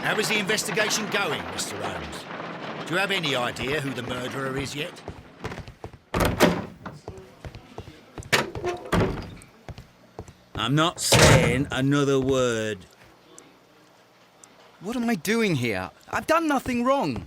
How is the investigation going, Mr. Holmes? Do you have any idea who the murderer is yet? I'm not saying another word. What am I doing here? I've done nothing wrong.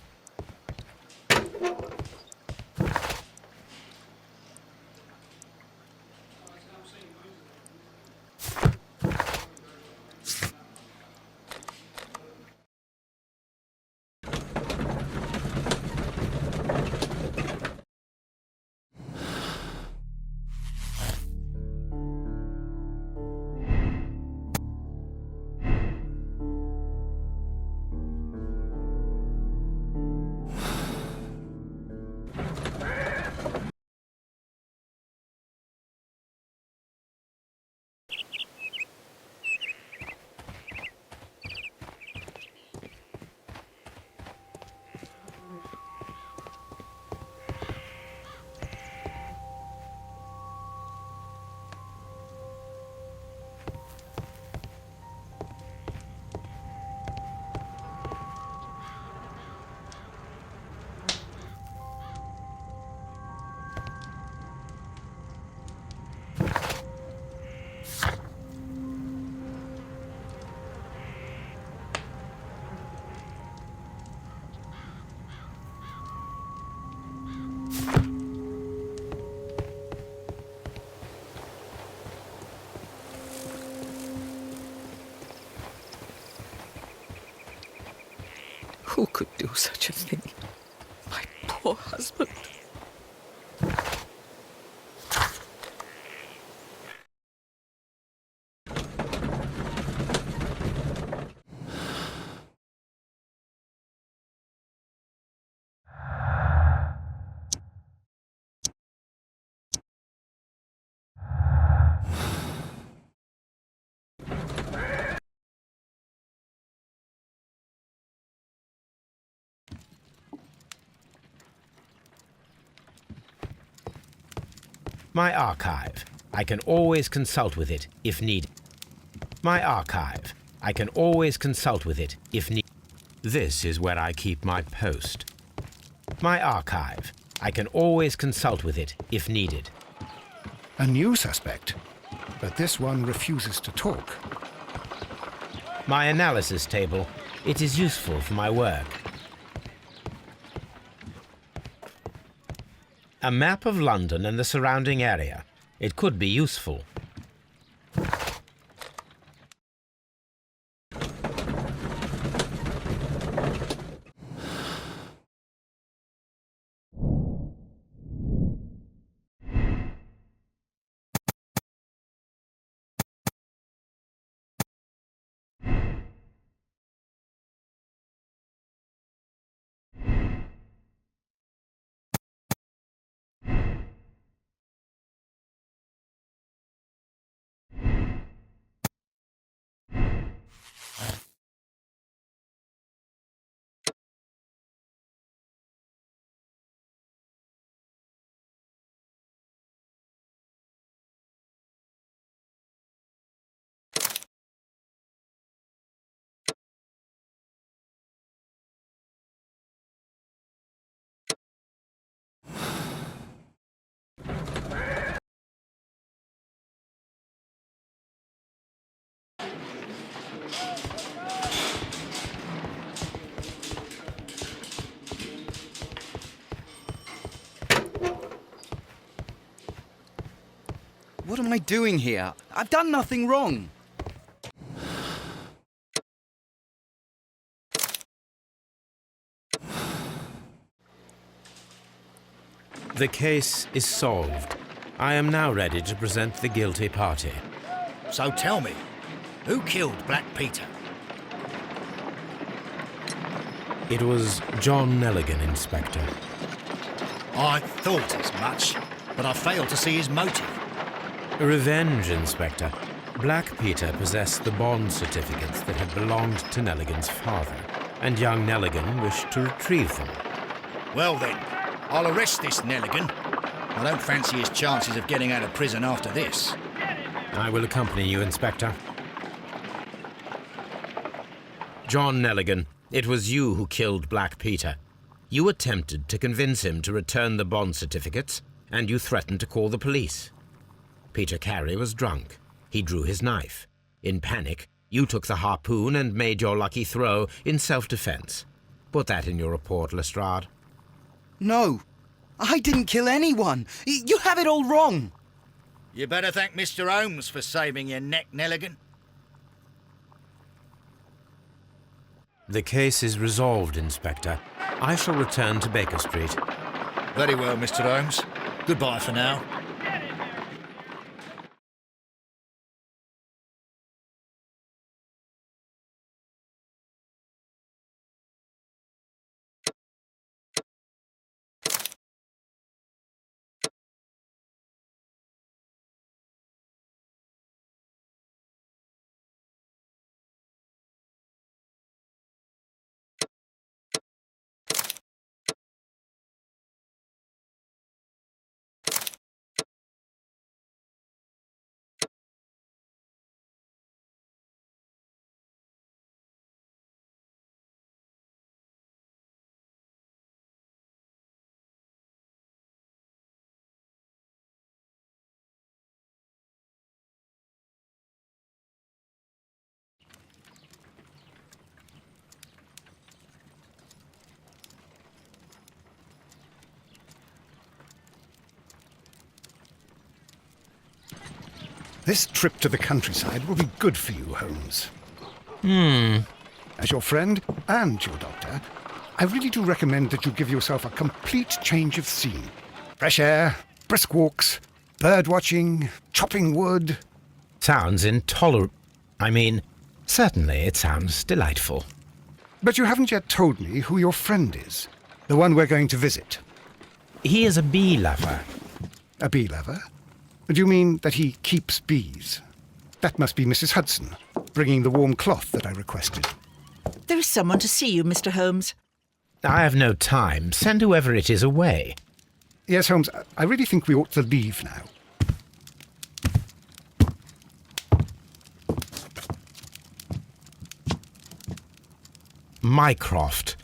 Who could do such a thing? My poor husband. My archive. I can always consult with it if needed. My archive. I can always consult with it if needed. This is where I keep my post. My archive. I can always consult with it if needed. A new suspect, but this one refuses to talk. My analysis table. It is useful for my work. A map of London and the surrounding area. It could be useful. What am I doing here? I've done nothing wrong. The case is solved. I am now ready to present the guilty party. So tell me, who killed Black Peter? It was John Nelligan, Inspector. I thought as much, but I failed to see his motive. Revenge, Inspector. Black Peter possessed the bond certificates that had belonged to Nelligan's father, and young Nelligan wished to retrieve them. Well then, I'll arrest this Nelligan. I don't fancy his chances of getting out of prison after this. I will accompany you, Inspector. John Nelligan, it was you who killed Black Peter. You attempted to convince him to return the bond certificates, and you threatened to call the police. Peter Carey was drunk. He drew his knife. In panic, you took the harpoon and made your lucky throw in self-defense. Put that in your report, Lestrade. No, I didn't kill anyone. You have it all wrong. You better thank Mr. Holmes for saving your neck, Nelligan. The case is resolved, Inspector. I shall return to Baker Street. Very well, Mr. Holmes. Goodbye for now. This trip to the countryside will be good for you, Holmes. As your friend and your doctor, I really do recommend that you give yourself a complete change of scene. Fresh air, brisk walks, bird watching, chopping wood. Sounds intolerable. Certainly it sounds delightful. But you haven't yet told me who your friend is, the one we're going to visit. He is a bee lover. A bee lover? Do you mean that he keeps bees? That must be Mrs. Hudson, bringing the warm cloth that I requested. There is someone to see you, Mr. Holmes. I have no time. Send whoever it is away. Yes, Holmes, I really think we ought to leave now. Mycroft.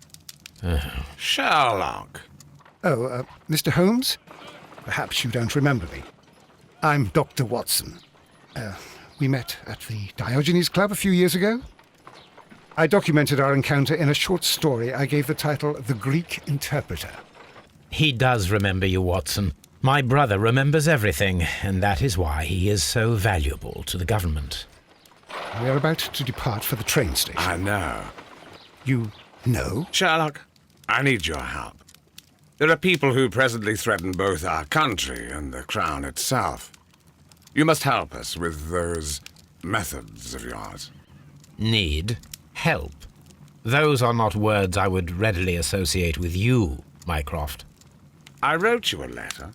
Sherlock. Oh, Mr. Holmes? Perhaps you don't remember me. I'm Dr. Watson. We met at the Diogenes Club a few years ago. I documented our encounter in a short story I gave the title The Greek Interpreter. He does remember you, Watson. My brother remembers everything, and that is why he is so valuable to the government. We are about to depart for the train station. I know. You know? Sherlock, I need your help. There are people who presently threaten both our country and the Crown itself. You must help us with those methods of yours. Need help. Those are not words I would readily associate with you, Mycroft. I wrote you a letter,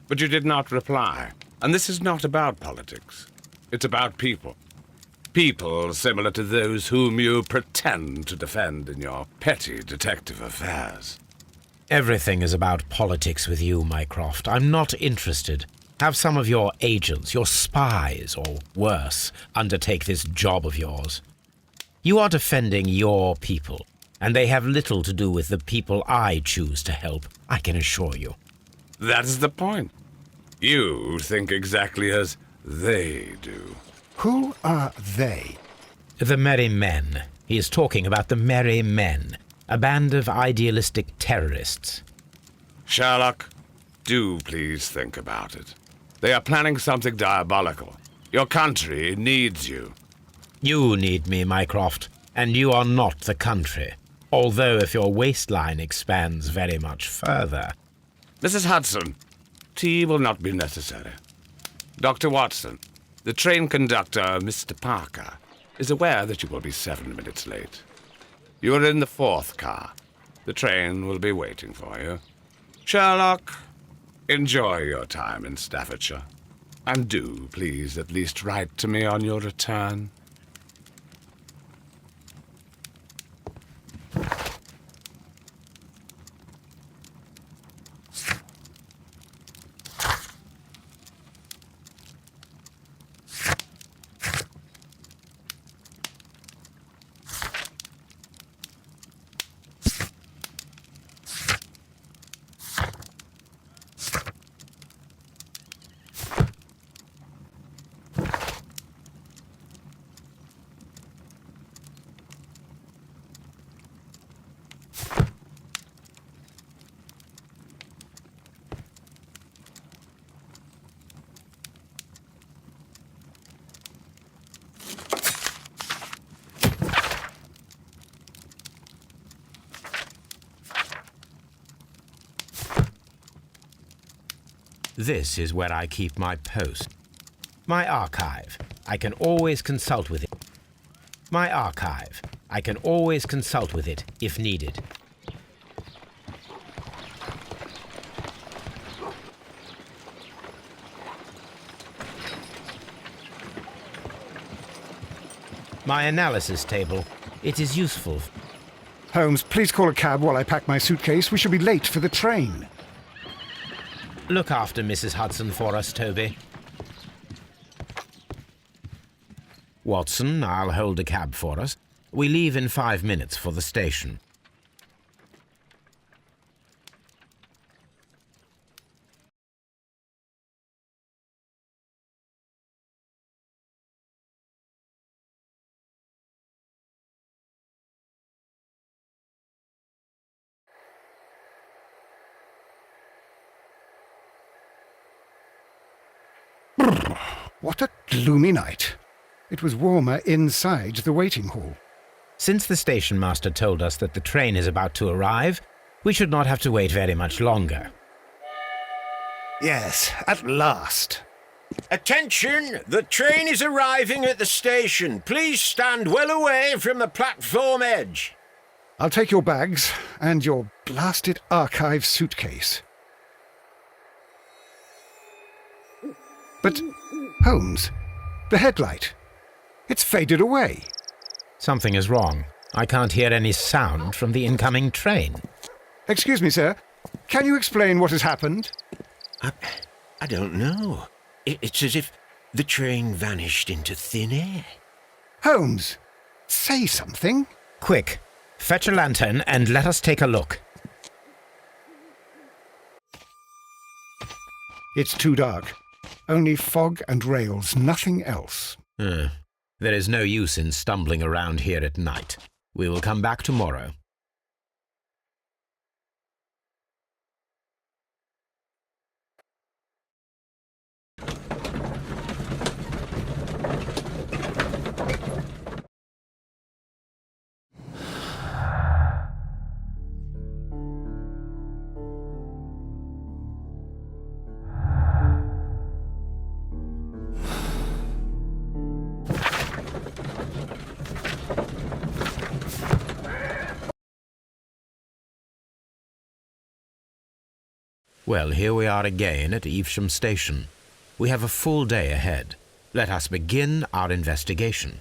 but you did not reply. And this is not about politics. It's about people. People similar to those whom you pretend to defend in your petty detective affairs. Everything is about politics with you, Mycroft. I'm not interested. Have some of your agents, your spies, or worse, undertake this job of yours. You are defending your people, and they have little to do with the people I choose to help, I can assure you. That is the point. You think exactly as they do. Who are they? The Merry Men. He is talking about the Merry Men, a band of idealistic terrorists. Sherlock, do please think about it. They are planning something diabolical. Your country needs you. You need me, Mycroft, and you are not the country. Although if your waistline expands very much further. Mrs. Hudson, tea will not be necessary. Dr. Watson, the train conductor, Mr. Parker, is aware that you will be 7 minutes late. You are in the 4th car. The train will be waiting for you. Sherlock, enjoy your time in Staffordshire. And do, please, at least write to me on your return. This is where I keep my post. My archive. I can always consult with it. My archive. I can always consult with it if needed. My analysis table. It is useful. Holmes, please call a cab while I pack my suitcase. We shall be late for the train. Look after Mrs. Hudson for us, Toby. Watson, I'll hold a cab for us. We leave in 5 minutes for the station. What a gloomy night. It was warmer inside the waiting hall. Since the station master told us that the train is about to arrive, we should not have to wait very much longer. Yes, at last. Attention! The train is arriving at the station. Please stand well away from the platform edge. I'll take your bags and your blasted archive suitcase. But, Holmes, the headlight. It's faded away. Something is wrong. I can't hear any sound from the incoming train. Excuse me, sir. Can you explain what has happened? I don't know. It's as if the train vanished into thin air. Holmes, say something. Quick, fetch a lantern and let us take a look. It's too dark. Only fog and rails, nothing else. There is no use in stumbling around here at night. We will come back tomorrow. Well, here we are again at Evesham Station. We have a full day ahead. Let us begin our investigation.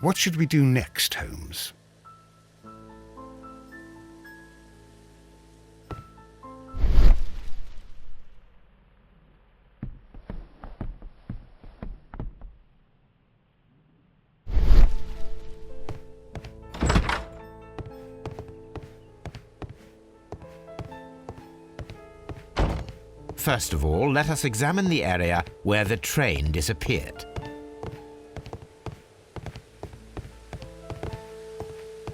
What should we do next, Holmes? First of all, let us examine the area where the train disappeared.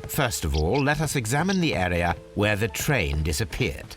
First of all, let us examine the area where the train disappeared.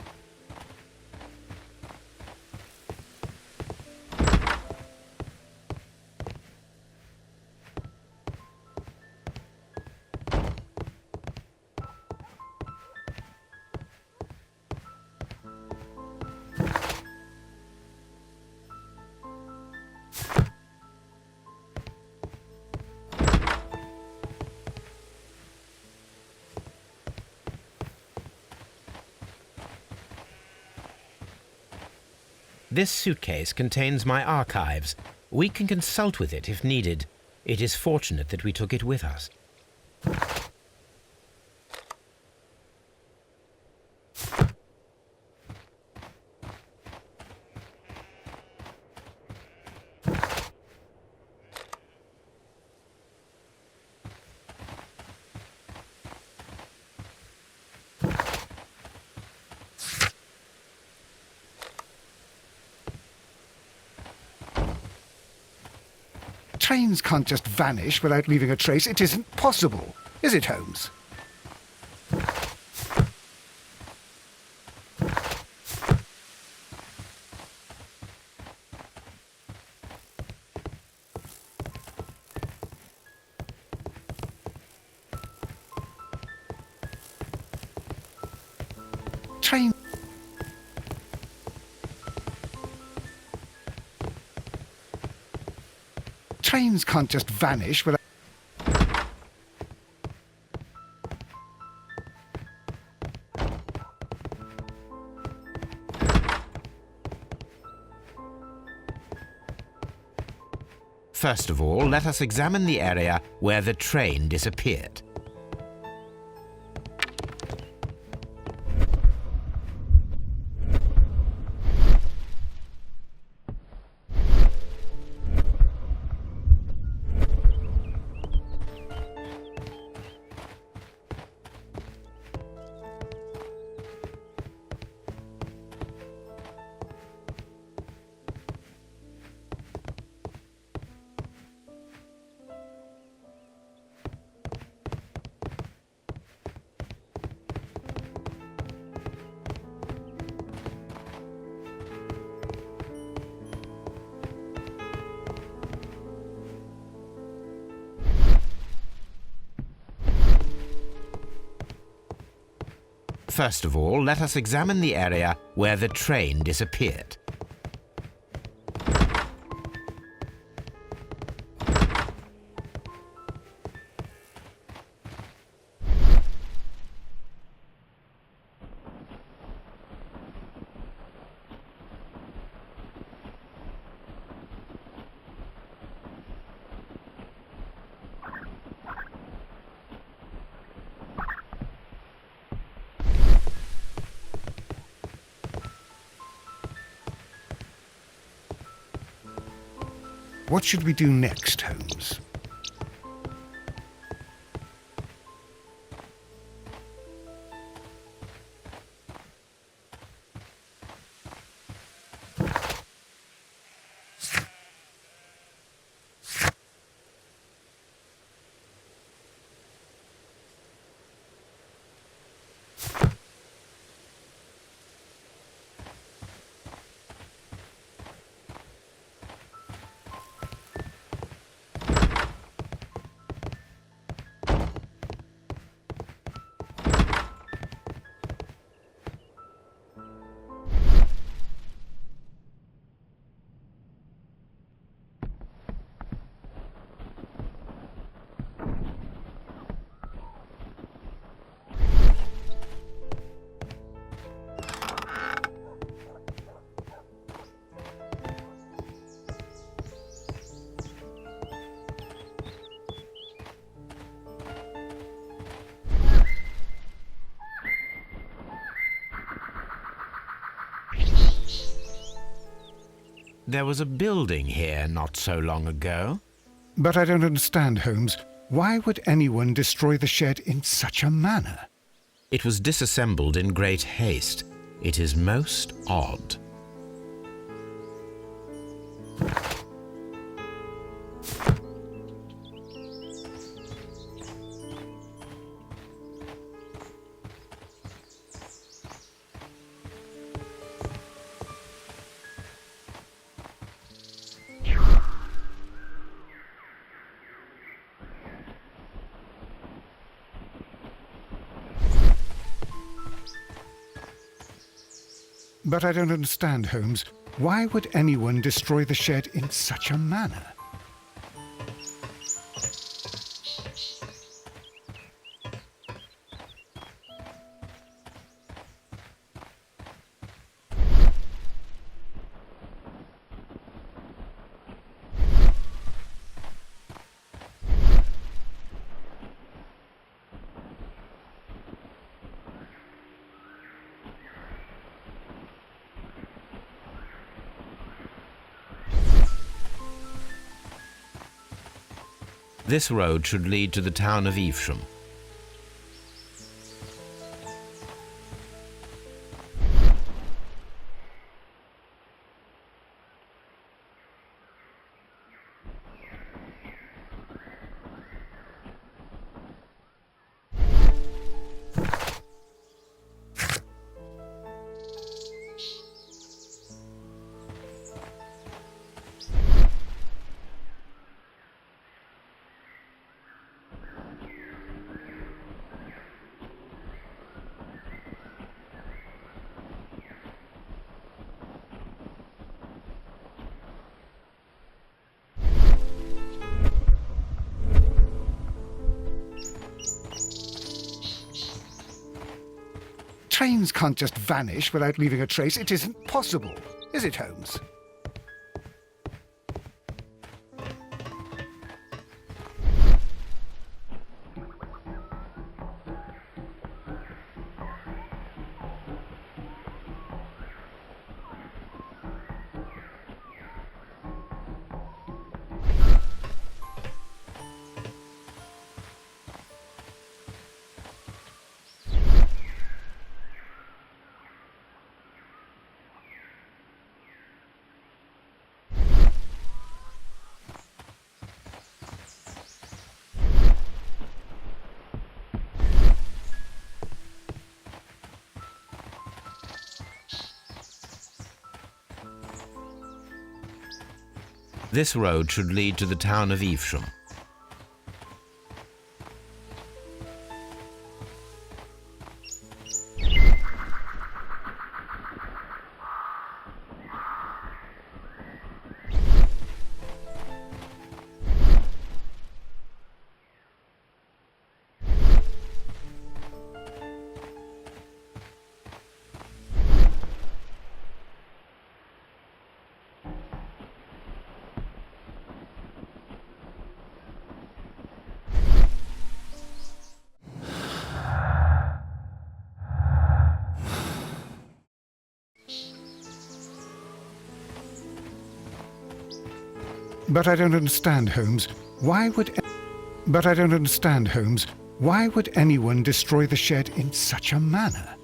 This suitcase contains my archives. We can consult with it if needed. It is fortunate that we took it with us. Trains can't just vanish without leaving a trace. It isn't possible, is it, Holmes? Trains can't just vanish without... First of all, let us examine the area where the train disappeared. First of all, let us examine the area where the train disappeared. What should we do next, Holmes? There was a building here not so long ago. But I don't understand, Holmes. Why would anyone destroy the shed in such a manner? It was disassembled in great haste. It is most odd. But I don't understand, Holmes. Why would anyone destroy the shed in such a manner? This road should lead to the town of Evesham. Trains can't just vanish without leaving a trace. It isn't possible, is it, Holmes? This road should lead to the town of Evesham. But I don't understand, Holmes. Why would anyone destroy the shed in such a manner?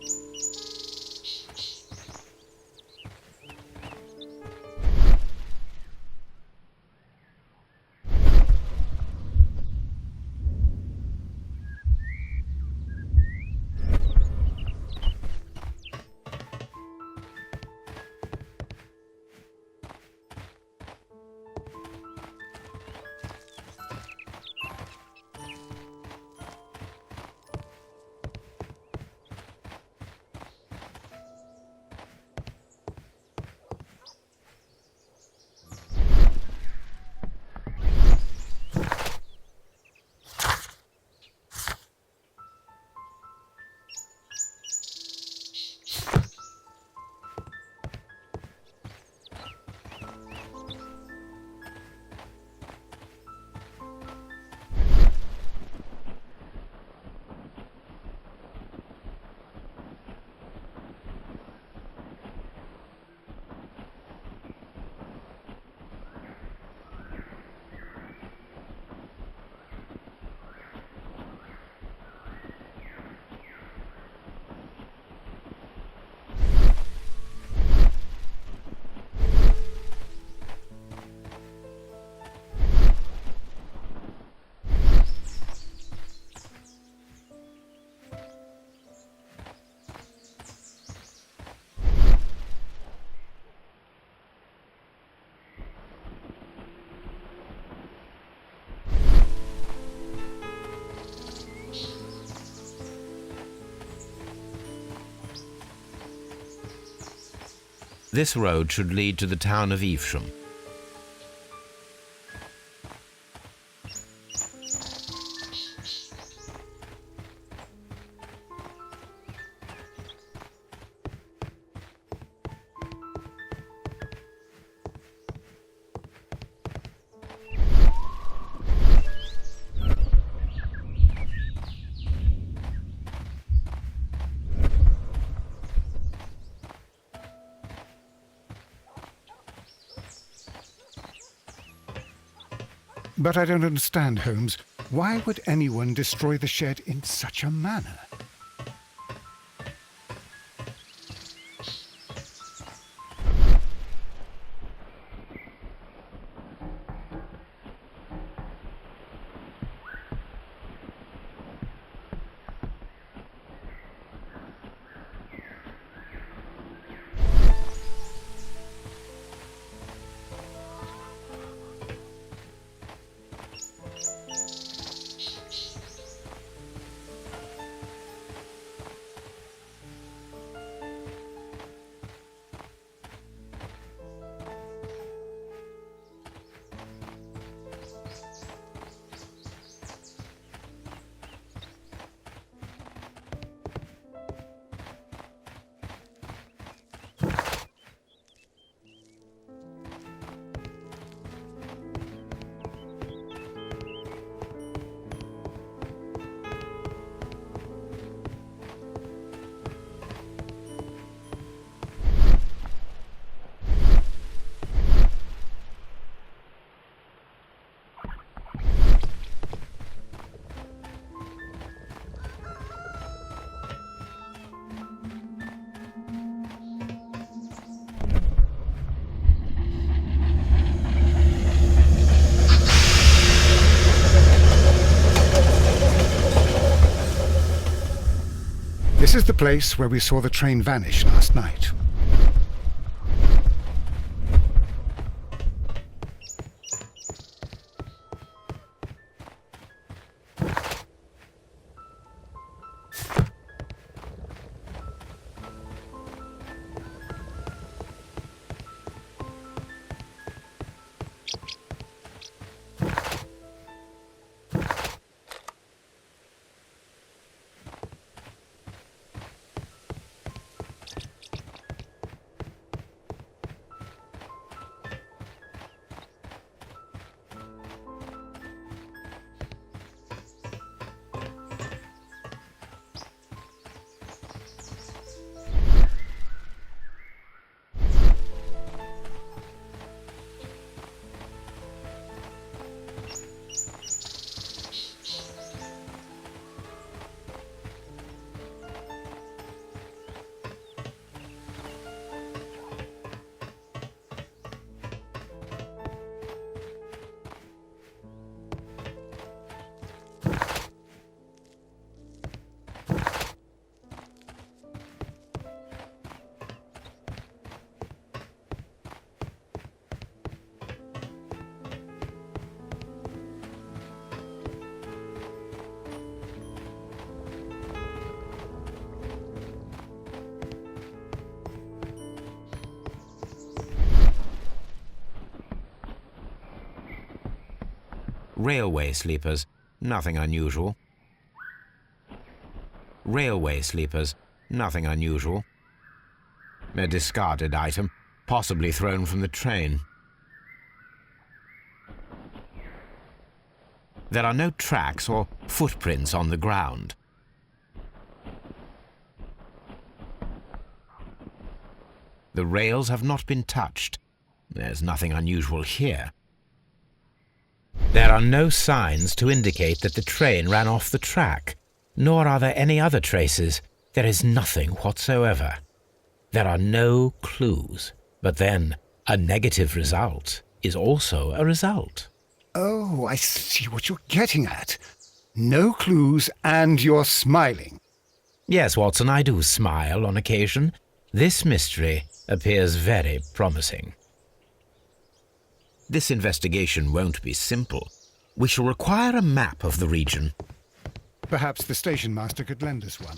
This road should lead to the town of Evesham. But I don't understand, Holmes. Why would anyone destroy the shed in such a manner? This is the place where we saw the train vanish last night. Railway sleepers, nothing unusual. Railway sleepers, nothing unusual. A discarded item, possibly thrown from the train. There are no tracks or footprints on the ground. The rails have not been touched. There's nothing unusual here. There are no signs to indicate that the train ran off the track, nor are there any other traces. There is nothing whatsoever. There are no clues. But then, a negative result is also a result. Oh, I see what you're getting at. No clues, and you're smiling. Yes, Watson, I do smile on occasion. This mystery appears very promising. This investigation won't be simple. We shall require a map of the region. Perhaps the station master could lend us one.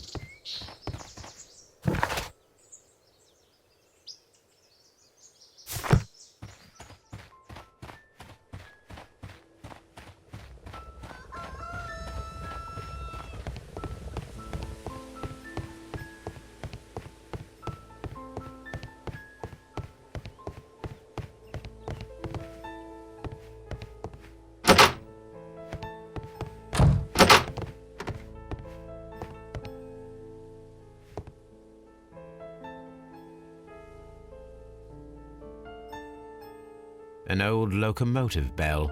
An old locomotive bell.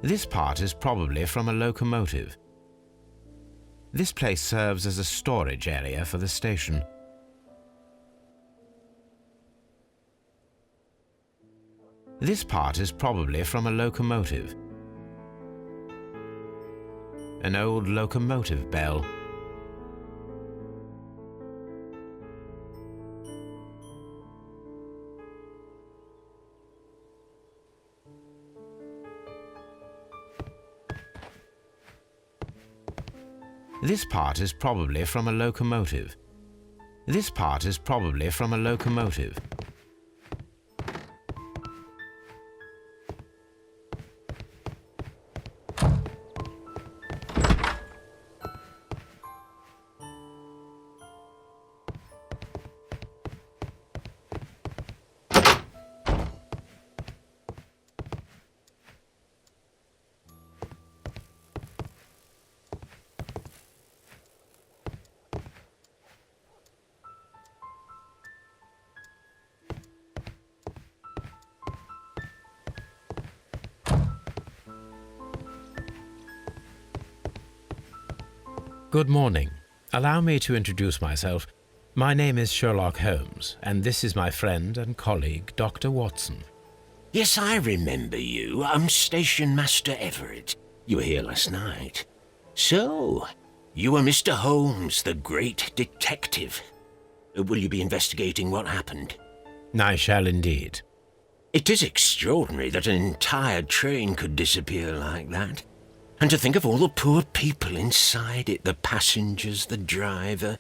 This part is probably from a locomotive. This place serves as a storage area for the station. This part is probably from a locomotive. An old locomotive bell. This part is probably from a locomotive. This part is probably from a locomotive. Good morning. Allow me to introduce myself. My name is Sherlock Holmes, and this is my friend and colleague, Dr. Watson. Yes, I remember you. I'm Station Master Everett. You were here last night. So, you are Mr. Holmes, the great detective. Will you be investigating what happened? I shall indeed. It is extraordinary that an entire train could disappear like that. And to think of all the poor people inside it, the passengers, the driver.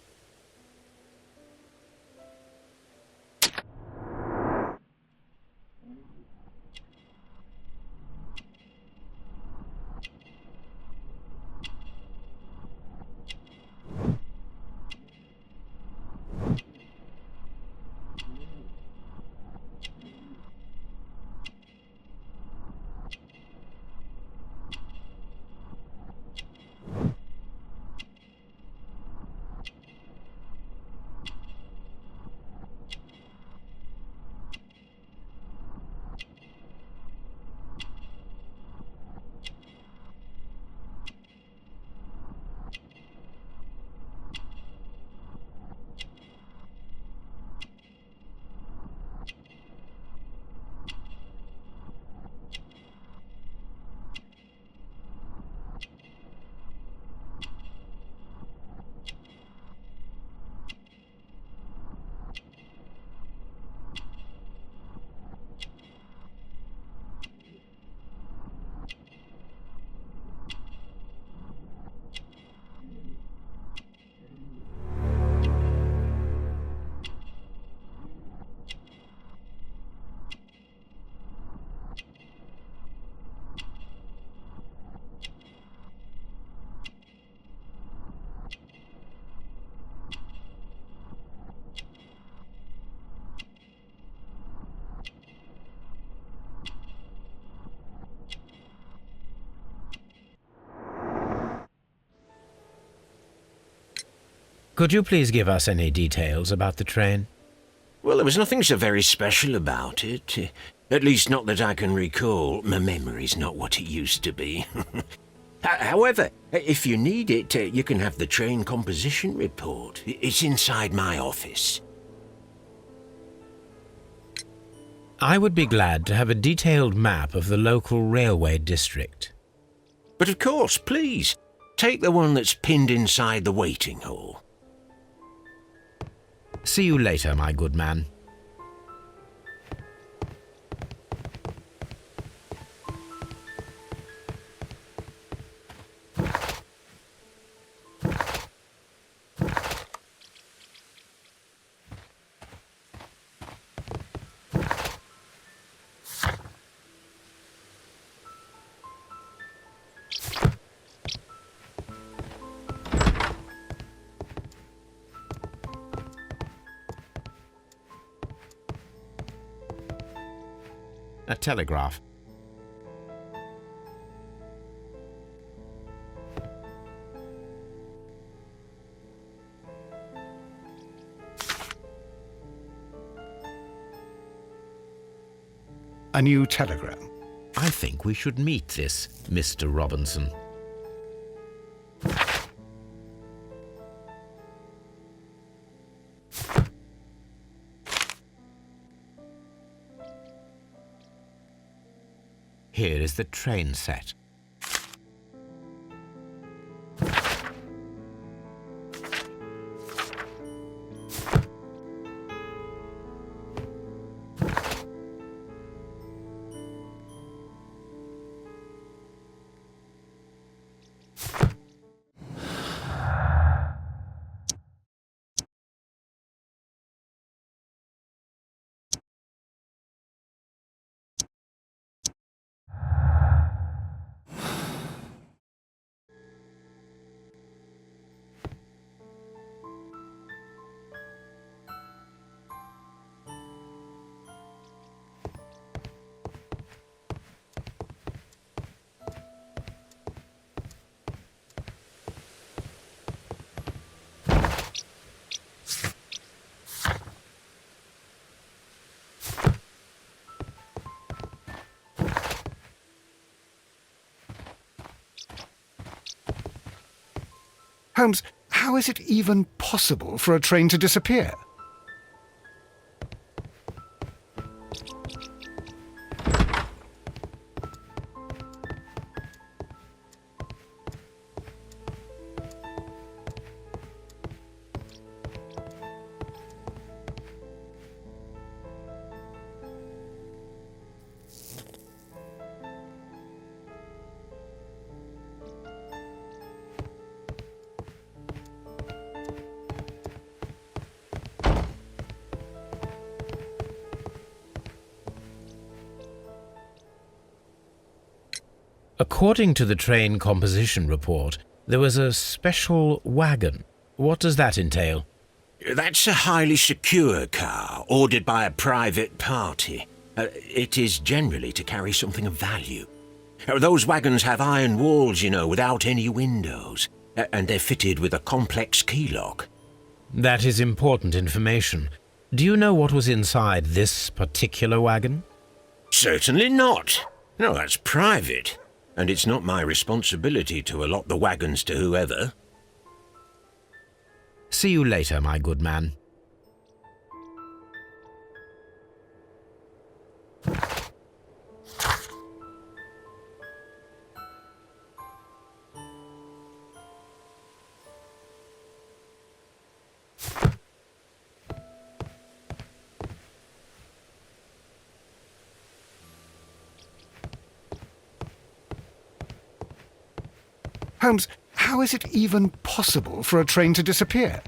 Could you please give us any details about the train? Well, there was nothing so very special about it. At least not that I can recall. My memory's not what it used to be. However, if you need it, you can have the train composition report. It's inside my office. I would be glad to have a detailed map of the local railway district. But of course, please, take the one that's pinned inside the waiting hall. See you later, my good man. A telegraph. A new telegram. I think we should meet this Mr. Robinson. Here is the train set. Holmes, how is it even possible for a train to disappear? According to the train composition report, there was a special wagon. What does that entail? That's a highly secure car, ordered by a private party. It is generally to carry something of value. Those wagons have iron walls, you know, without any windows, and they're fitted with a complex key lock. That is important information. Do you know what was inside this particular wagon? Certainly not. No, that's private, and it's not my responsibility to allot the wagons to whoever. See you later, my good man. Holmes, how is it even possible for a train to disappear?